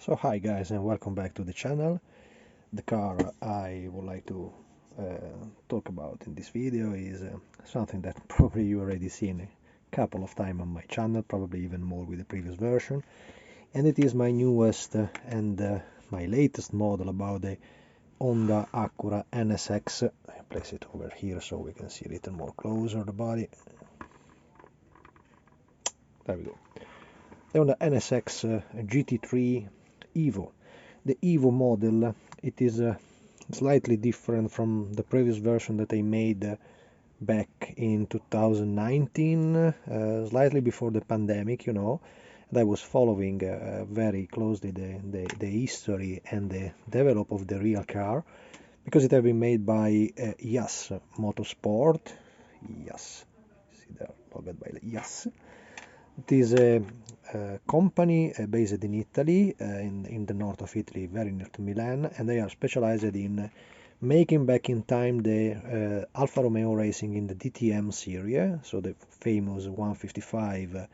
So hi guys, and welcome back to the channel. The car I would like to talk about in this video is something that probably you already seen a couple of times on my channel, probably even more with the previous version, and it is my newest and my latest model about the Honda Acura NSX. I place it over here so we can see a little more closer the body. There we go. The Honda NSX GT3 Evo. The Evo model, it is slightly different from the previous version that I made back in 2019, slightly before the pandemic, and I was following very closely the history and the develop of the real car, because it had been made by Yas Motorsport. Yas, see there, logged by Yas. It is a company based in Italy, in the north of Italy, very near to Milan, and they are specialized in making back in time the Alfa Romeo racing in the DTM series, so the famous 155,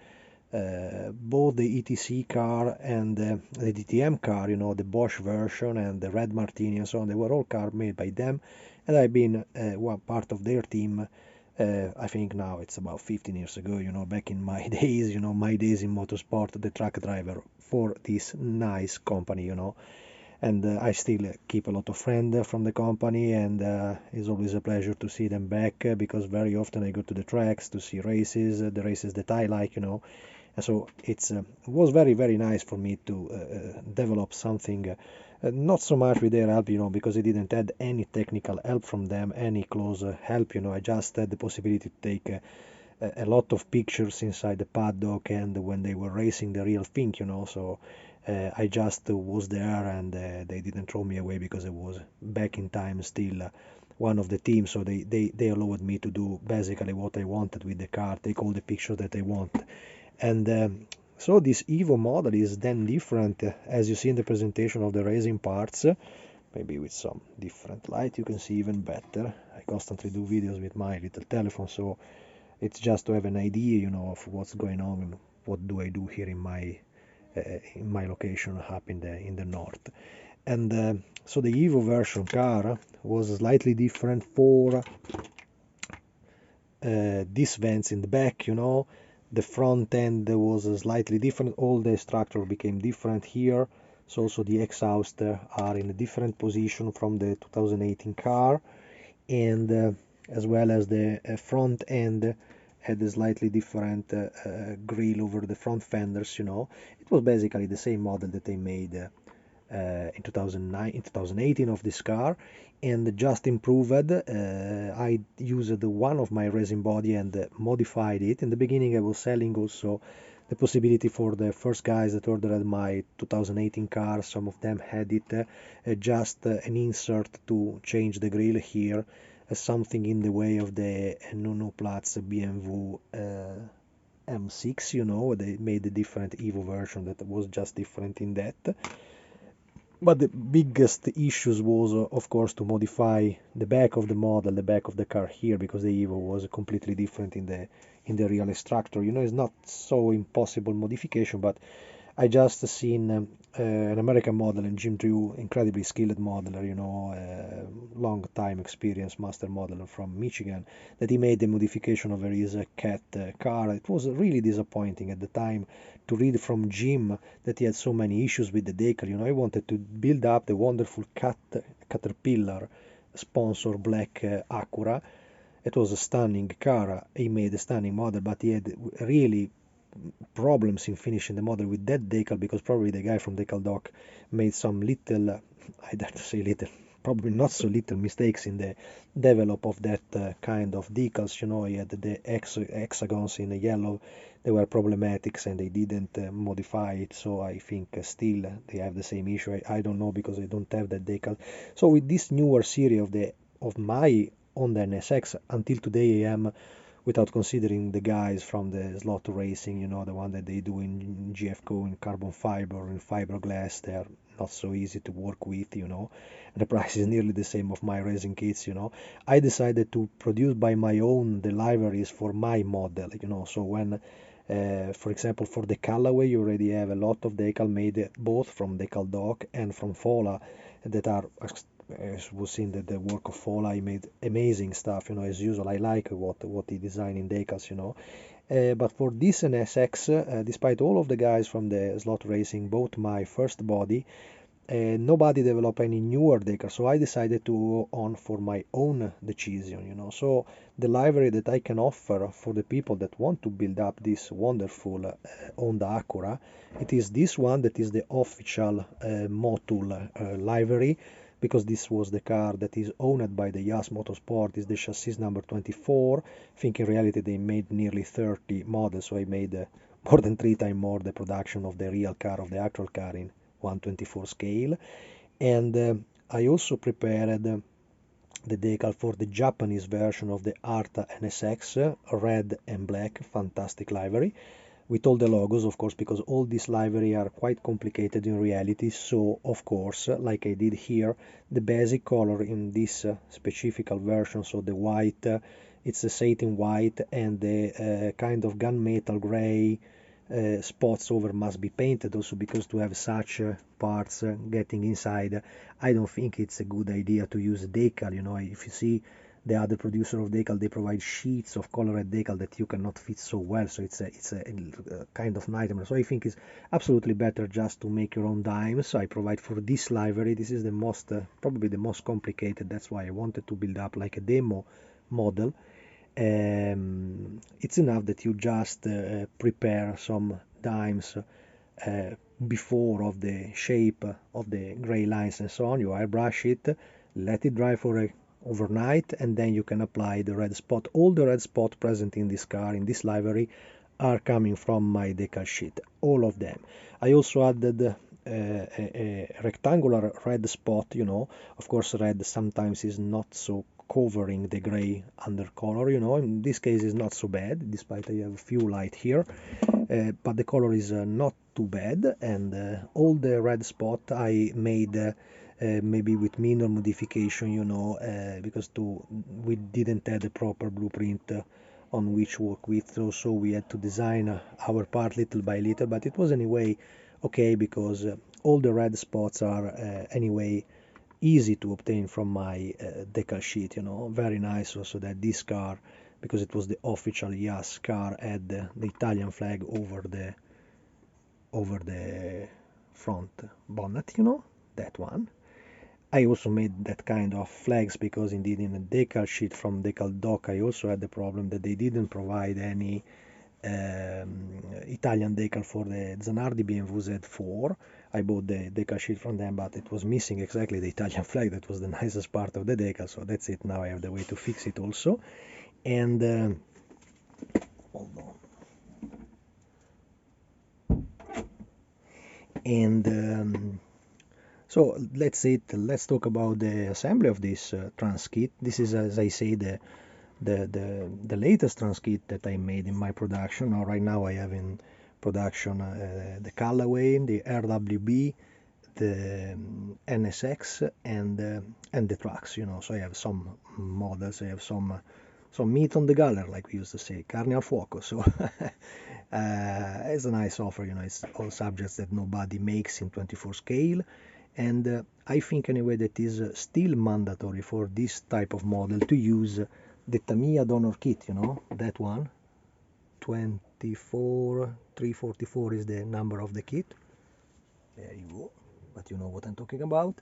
both the ETC car and the DTM car, the Bosch version and the Red Martini and so on. They were all cars made by them, and I've been one part of their team. I think now it's about 15 years ago, back in my days, my days in motorsport, the truck driver for this nice company, and I still keep a lot of friends from the company, and it's always a pleasure to see them back, because very often I go to the tracks to see races, the races that I like, and so it was very, very nice for me to develop something, not so much with their help, because I didn't had any technical help from them, any close help, I just had the possibility to take a lot of pictures inside the paddock and when they were racing the real thing, so I just was there, and they didn't throw me away because I was back in time still one of the team, so they allowed me to do basically what I wanted with the car, take all the pictures that I want. And so this Evo model is then different, as you see in the presentation of the racing parts. Maybe with some different light you can see even better. I constantly do videos with my little telephone, so it's just to have an idea, of what's going on and what do I do here in my location up in the north. And so the Evo version car was slightly different for these vents in the back, the front end was slightly different, all the structure became different here, so also the exhaust are in a different position from the 2018 car, and as well as the front end had a slightly different grill over the front fenders. It was basically the same model that I made in 2018 of this car, and just improved. I used one of my resin body and modified it. In the beginning I was selling also the possibility for the first guys that ordered my 2018 car, some of them had it, just an insert to change the grill here, something in the way of the Nuno Platz BMW M6, they made a different Evo version that was just different in that. But the biggest issues was, of course, to modify the back of the model, the back of the car here, because the Evo was completely different in the real structure. It's not so impossible modification, but I just seen an American model in Jim Drew, incredibly skilled modeler, long time experience master modeler from Michigan, that he made the modification of his cat car. It was really disappointing at the time to read from Jim that he had so many issues with the decal. I wanted to build up the wonderful Caterpillar sponsor black Acura. It was a stunning car. He made a stunning model, but he had really problems in finishing the model with that decal, because probably the guy from Decal Doc made some little, I dare to say little, probably not so little mistakes in the develop of that kind of decals. He had the hexagons in the yellow, they were problematics, and they didn't modify it, so I think still they have the same issue. I don't know, because I don't have that decal. So with this newer series of my Honda NSX, until today I am, without considering the guys from the slot racing, the one that they do in GFCO, in carbon fiber or in fiberglass, they are not so easy to work with, and the price is nearly the same of my racing kits. I decided to produce by my own the liveries for my model, so when For example, for the Callaway, you already have a lot of decal made both from Decal Dock and from Fola that are, as was seen, that the work of Fola, he made amazing stuff, you know, as usual. I like what he designed in decals, you know. But for this NSX, despite all of the guys from the slot racing bought my first body, nobody developed any newer decal, so I decided to go on for my own decision, you know. So the livery that I can offer for the people that want to build up this wonderful Honda Acura, it is this one that is the official Motul livery, because this was the car that is owned by the Yas Motorsport, is the chassis number 24. I think in reality they made nearly 30 models, so I made more than 3 times more the production of the real car, of the actual car, in 1/24 scale. And I also prepared the decal for the Japanese version of the Arta NSX, red and black, fantastic livery, with all the logos, of course, because all these livery are quite complicated in reality. So of course, like I did here, the basic color in this specific version, so the white, it's a satin white, and the kind of gunmetal gray spots over must be painted also, because to have such parts getting inside, I don't think it's a good idea to use decal. You know, if you see the other producer of decal, they provide sheets of colored decal that you cannot fit so well, so it's a kind of nightmare. So I think it's absolutely better just to make your own dimes. So I provide for this livery. This is the most probably the most complicated, that's why I wanted to build up like a demo model. It's enough that you just prepare some dimes before of the shape of the gray lines and so on. You airbrush it, let it dry for overnight, and then you can apply the red spot. All the red spot present in this car, in this livery, are coming from my decal sheet, all of them. I also added a rectangular red spot, you know. Of course, red sometimes is not so covering the gray undercolor, you know. In this case is not so bad, despite I have a few light here, but the color is not too bad. And all the red spot I made maybe with minor modification, you know, because we didn't have the proper blueprint on which work with, so we had to design our part little by little. But it was anyway okay, because all the red spots are anyway easy to obtain from my decal sheet, you know. Very nice also that this car, because it was the official Yas car, had the Italian flag over the front bonnet, you know, that one. I also made that kind of flags because indeed in a decal sheet from Decal Dock I also had the problem that they didn't provide any Italian decal for the Zanardi BMW Z4. I bought the decal sheet from them, but it was missing exactly the Italian flag. That was the nicest part of the decal, so that's it. Now I have the way to fix it also. And hold on. And so let's talk about the assembly of this trans kit. This is, as I say, the latest trans kit that I made in my production. Now, right now I have in production the Callaway, the RWB, the NSX, and the trucks, you know. So I have some models, I have some meat on the gallery, like we used to say, carne al fuoco. So it's a nice offer, you know. It's all subjects that nobody makes in 24 scale. And I think anyway that is still mandatory for this type of model to use the Tamiya donor kit, you know, that one. 24344 is the number of the kit. There you go, but you know what I'm talking about.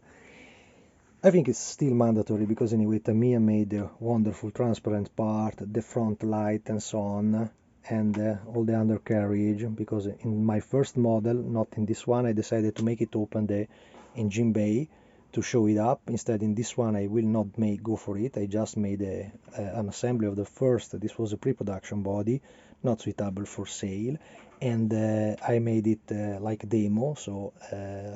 I think it's still mandatory because anyway Tamiya made a wonderful transparent part, the front light and so on, and all the undercarriage, because in my first model, not in this one, I decided to make it open the engine bay to show it up. Instead, in this one I will not go for it. I just made an assembly of the first. This was a pre-production body, not suitable for sale, and I made it like a demo. So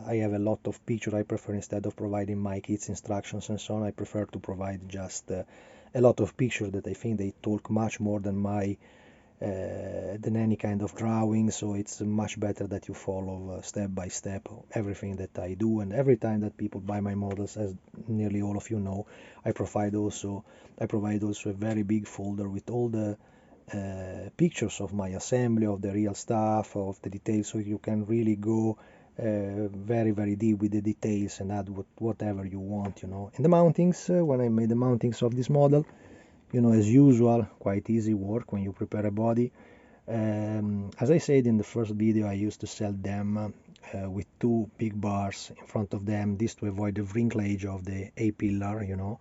I have a lot of pictures. I prefer, instead of providing my kits instructions and so on, I prefer to provide just a lot of pictures that I think they talk much more than any kind of drawing. So it's much better that you follow step by step everything that I do. And every time that people buy my models, as nearly all of you know, I provide also a very big folder with all the pictures of my assembly, of the real stuff, of the details, so you can really go very, very deep with the details and add whatever you want, you know. And the mountings, when I made the mountings of this model, you know, as usual, quite easy work when you prepare a body. As I said in the first video, I used to sell them with two big bars in front of them, this to avoid the wrinklage of the A-pillar, you know.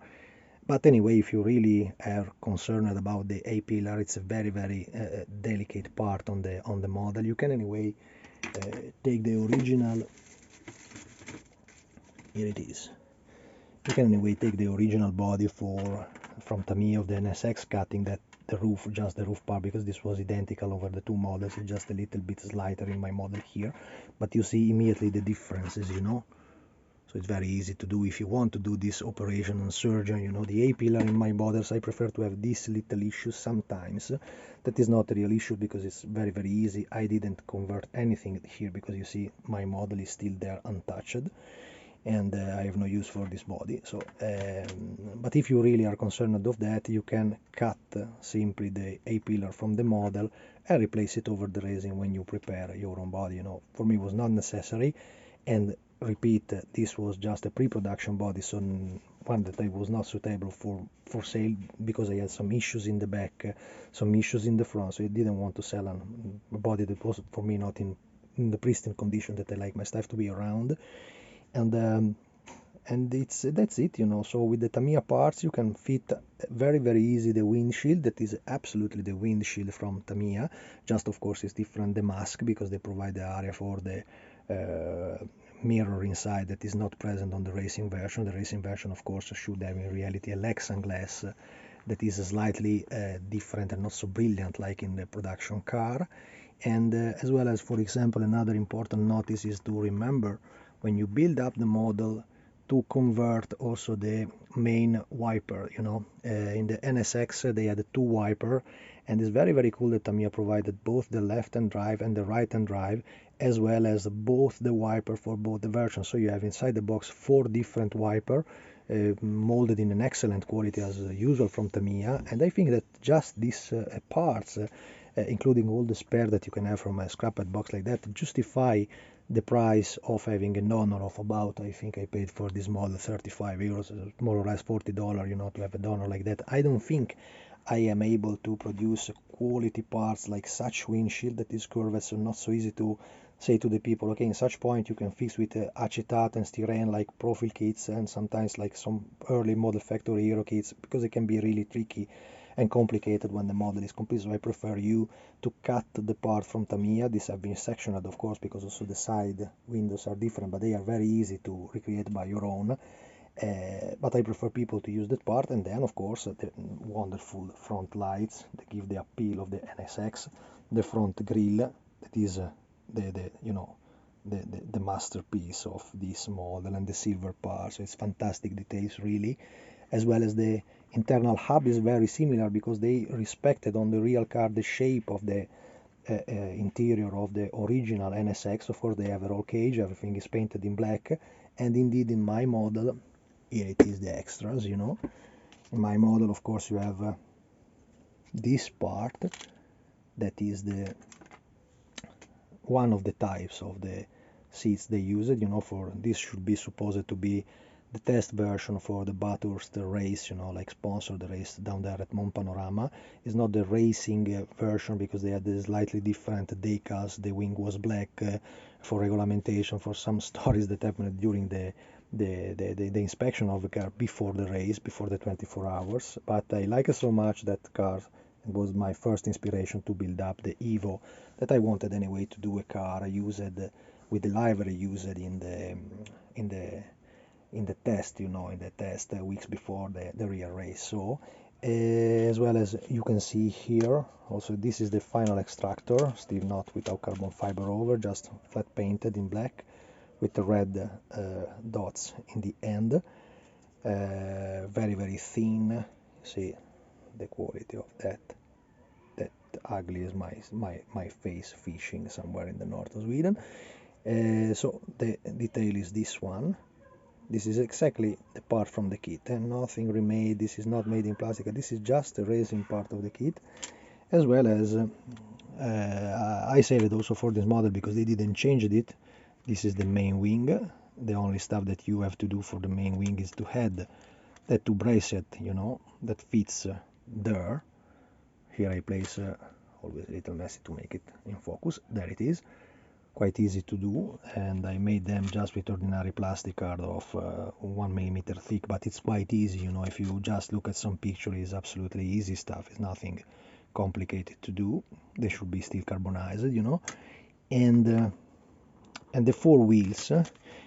But anyway, if you really are concerned about the A-pillar, it's a very, very delicate part on the model. You can anyway take the original, here it is. You can anyway take the original body from Tamiya of the NSX, cutting that the roof, just the roof part, because this was identical over the two models. It's just a little bit slighter in my model here, but you see immediately the differences, you know. So it's very easy to do if you want to do this operation on surgeon, you know. The A-pillar in my models, I prefer to have these little issues sometimes. That is not a real issue because it's very, very easy. I didn't convert anything here because you see my model is still there untouched, and I have no use for this body. So but if you really are concerned of that, you can cut simply the A-pillar from the model and replace it over the resin when you prepare your own body, you know. For me it was not necessary, and repeat, this was just a pre-production body, so one that I was not suitable for sale because I had some issues in the back, some issues in the front, so I didn't want to sell a body that was for me not in the pristine condition that I like my stuff to be around. And that's it, you know. So with the Tamiya parts you can fit very, very easy the windshield. That is absolutely the windshield from Tamiya, just of course it's different the mask because they provide the area for the mirror inside that is not present on the racing version. The racing version of course should have in reality a Lexan glass that is slightly different and not so brilliant like in the production car. And as well as, for example, another important notice is to remember when you build up the model to convert also the main wiper, you know. In the NSX they had a two wiper, and it's very, very cool that Tamiya provided both the left-hand drive and the right-hand drive, as well as both the wiper for both the versions. So you have inside the box 4 different wiper, molded in an excellent quality as usual from Tamiya. And I think that just these parts, including all the spare that you can have from a scraphead box like that, justify the price of having a donor of about, I think I paid for this model 35 euros, more or less $40, you know, to have a donor like that. I don't think I am able to produce quality parts like such windshield that is curved, so not so easy to say to the people, okay, in such point you can fix with acetate and styrene like profile kits, and sometimes like some early model factory hero kits, because it can be really tricky and complicated when the model is complete. So I prefer you to cut the part from Tamiya. These have been sectioned, of course, because also the side windows are different, but they are very easy to recreate by your own. But I prefer people to use that part. And then of course the wonderful front lights that give the appeal of the NSX, the front grille that is the you know, the masterpiece of this model, and the silver parts. So it's fantastic details really, as well as the internal hub is very similar because they respected on the real car the shape of the interior of the original NSX. Of course they have a roll cage, everything is painted in black, and indeed in my model, here it is the extras, you know. In my model of course you have this part that is the one of the types of the seats they used, you know. For this should be supposed to be the test version for the Bathurst race, you know, like sponsor the race down there at Mont Panorama. Is not the racing version because they had the slightly different decals. The wing was black for regulation for some stories that happened during the inspection of the car before the race, before the 24 hours. But I like it so much that car. It was my first inspiration to build up the Evo, that I wanted anyway to do a car used with the livery used in the test, you know, in the test weeks before the real race. So as well as you can see here, also this is the final extractor, still not without carbon fiber over, just flat painted in black with the red dots in the end. Very, very thin. See the quality of that ugly as my face fishing somewhere in the north of Sweden. So the detail is this one. This is exactly the part from the kit, and nothing remade. This is not made in plastic. This is just the resin part of the kit. as well as I saved also for this model because they didn't change it. This is the main wing. The only stuff that you have to do for the main wing is to add that two bracelet, you know, that fits there. Here I place always a little messy to make it in focus. There it is. Quite easy to do, and I made them just with ordinary plastic card of 1 millimeter thick, but it's quite easy, you know. If you just look at some picture, it's absolutely easy stuff. It's nothing complicated to do. They should be steel carbonized, you know. And the four wheels,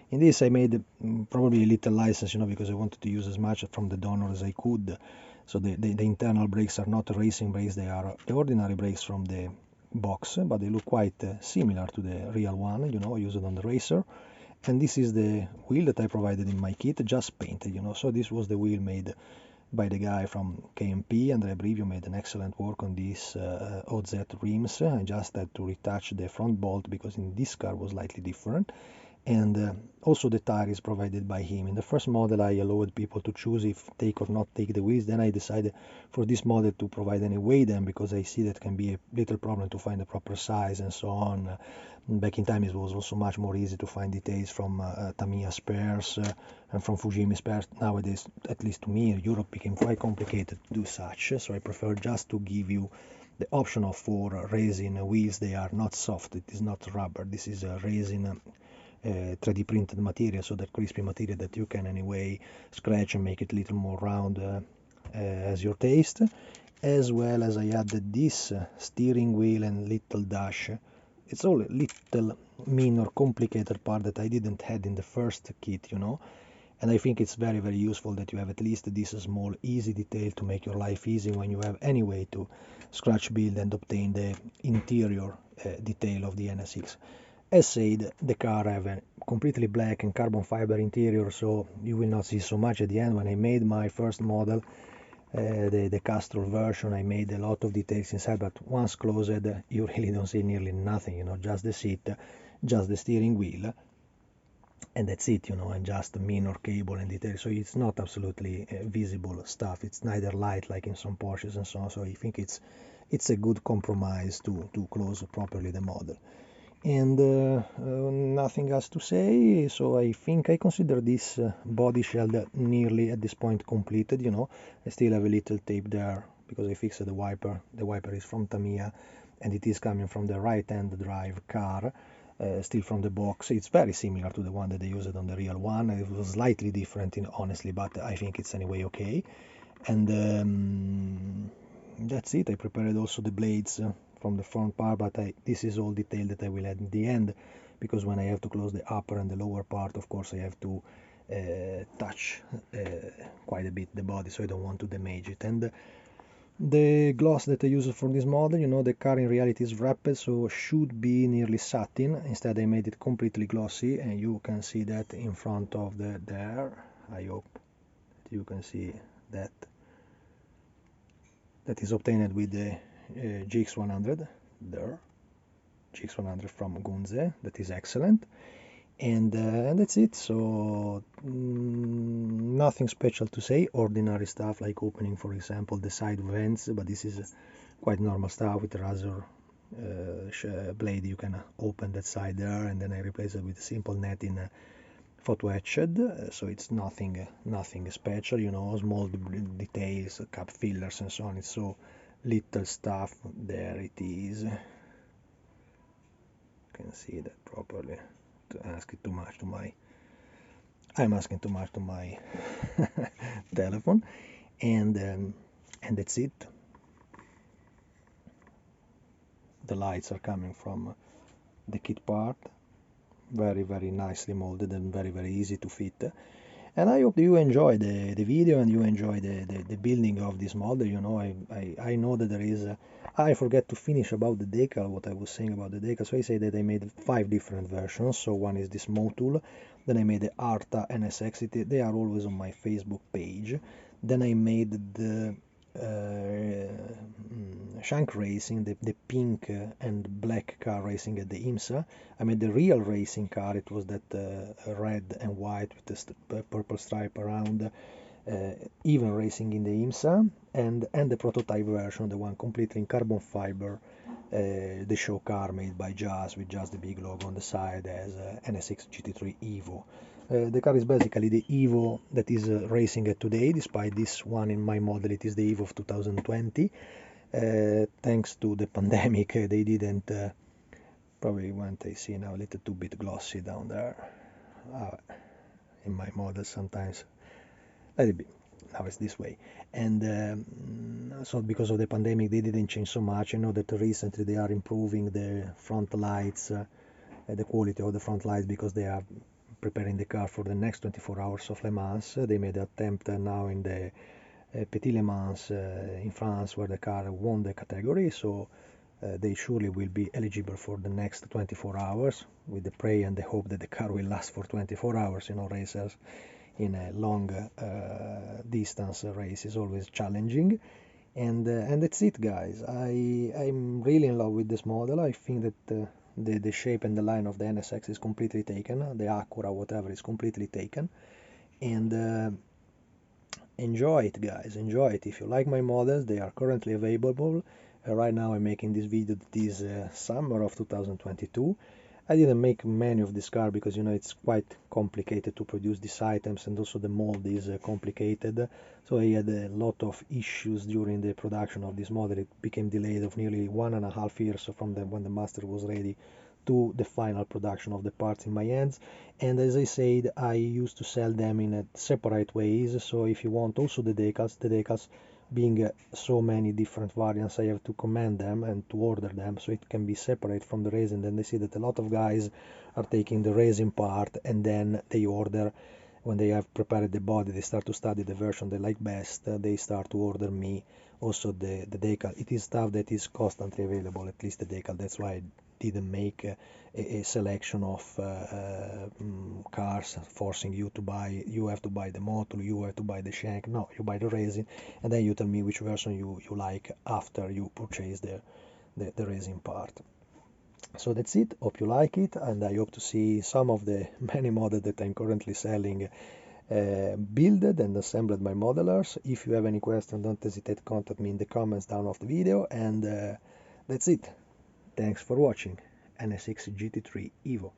in this I made probably a little license, you know, because I wanted to use as much from the donor as I could. So the internal brakes are not racing brakes, they are the ordinary brakes from the box, but they look quite similar to the real one, you know, used on the racer. And this is the wheel that I provided in my kit, just painted, you know. So this was the wheel made by the guy from KMP, and I believe you made an excellent work on these OZ rims. I just had to retouch the front bolt because in this car was slightly different. And also the tire is provided by him. In the first model I allowed people to choose if take or not take the wheels. Then I decided for this model to provide anyway them, because I see that can be a little problem to find the proper size and so on. Back in time it was also much more easy to find details from Tamiya spares and from Fujimi spares. Nowadays, at least to me, Europe became quite complicated to do such, so I prefer just to give you the option of 4 resin wheels. They are not soft, it is not rubber, this is a resin 3D printed material, so that crispy material that you can anyway scratch and make it a little more round as your taste. As well as I added this steering wheel and little dash. It's all a little minor complicated part that I didn't have in the first kit, you know. And I think it's very, very useful that you have at least this small easy detail to make your life easy when you have any way to scratch build and obtain the interior detail of the NSX. As said, the car have a completely black and carbon fiber interior, so you will not see so much at the end. When I made my first model, the Castrol version, I made a lot of details inside, but once closed, you really don't see nearly nothing, you know, just the seat, just the steering wheel, and that's it, you know, and just a minor cable and detail. So it's not absolutely visible stuff. It's neither light like in some Porsches and so on. So I think it's a good compromise to close properly the model. And nothing else to say, so I think I consider this body shell nearly at this point completed, you know. I still have a little tape there because I fixed the wiper. The wiper is from Tamiya and it is coming from the right hand drive car, still from the box. It's very similar to the one that they used on the real one. It was slightly different, honestly, but I think it's anyway okay. And that's it. I prepared also the blades from the front part, but this is all detail that I will add in the end, because when I have to close the upper and the lower part, of course I have to touch quite a bit the body, so I don't want to damage it. And the gloss that I use for this model, you know, the car in reality is wrapped, so should be nearly satin. Instead I made it completely glossy, and you can see that in front of the there. I hope that you can see that is obtained with the GX100 there, GX100 from Gunze. That is excellent. And that's it. So nothing special to say. Ordinary stuff like opening, for example, the side vents, but this is quite normal stuff with the razor blade. You can open that side there, and then I replace it with a simple net in photo etched, so it's nothing special, you know. Small details, cup fillers and so on. It's so little stuff. There it is. You can see that properly. I'm asking too much to my telephone, and that's it. The lights are coming from the kit part, very, very nicely molded and very, very easy to fit. And I hope you enjoy the video and you enjoy the building of this model. You know, I know that there is I forget to finish about the decal, what I was saying about the decal. So I say that I made 5 different versions. So one is this Motul, then I made the Honda NSX, they are always on my Facebook page. Then I made the Shank Racing, the pink and black car racing at the IMSA. I made the real racing car. It was that red and white with the purple stripe around. even racing in the IMSA, and the prototype version, the one completely in carbon fiber, the show car made by Jazz with just the big logo on the side as NSX GT3 Evo. The car is basically the Evo that is racing today, despite this one in my model it is the Evo of 2020. Thanks to the pandemic, they didn't, probably won't I see now a little too bit glossy down there in my model sometimes. Let it be. Now it's this way. And so because of the pandemic they didn't change so much. You know that recently they are improving the front lights, the quality of the front lights, because they are preparing the car for the next 24 hours of Le Mans. They made an attempt now in the Petit Le Mans in France, where the car won the category, so they surely will be eligible for the next 24 hours, with the pray and the hope that the car will last for 24 hours. You know, racers in a long distance race is always challenging. And that's it, guys. I'm really in love with this model. I think that the shape and the line of the NSX is completely taken, the Acura whatever is completely taken, and enjoy it, guys, enjoy it. If you like my models, they are currently available. Right now I'm making this video this summer of 2022. I didn't make many of this car because, you know, it's quite complicated to produce these items, and also the mold is complicated. So I had a lot of issues during the production of this model. It became delayed of nearly 1.5 years from when the master was ready to the final production of the parts in my hands. And as I said, I used to sell them in separate ways. So if you want also the decals being so many different variants, I have to command them and to order them so it can be separate from the resin. Then they see that a lot of guys are taking the resin part and then they order, when they have prepared the body, they start to study the version they like best, they start to order me also the decal. It is stuff that is constantly available, at least the decal. That's why I didn't make a selection of cars forcing you to buy, you have to buy the motor, you have to buy the shank. No, you buy the resin and then you tell me which version you like after you purchase the resin part. So that's it. Hope you like it, and I hope to see some of the many models that I'm currently selling builded and assembled by modelers. If you have any question, don't hesitate to contact me in the comments down of the video, and that's it. Thanks for watching. NSX GT3 Evo.